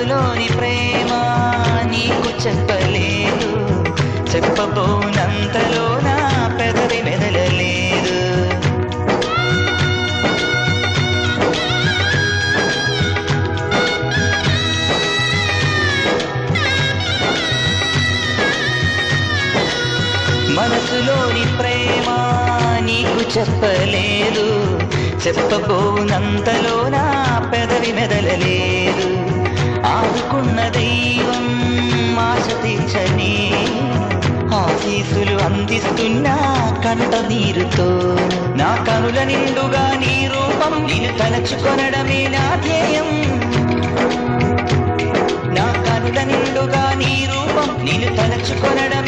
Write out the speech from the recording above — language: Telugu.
మనసులోని ప్రేమ నీకు చెప్పలేదు, చెప్పబోనంతలో నా పెదవి మెదలలేదు. మనసులోని ప్రేమ నీకు చెప్పలేదు, చెప్పబోనంతలో నా పెదవి మెదలలేదు. ఆదుకున్న దైవం ఆశ తీర్చని ఆశీసులు అందిస్తున్నా కంట నీరుతో. నా కనుల నిండుగా నీ రూపం నిన్ను తలచుకొనడమే నా ధ్యేయం. నా కనుల నిండుగా నీ రూపం నిన్ను తలచుకొనడం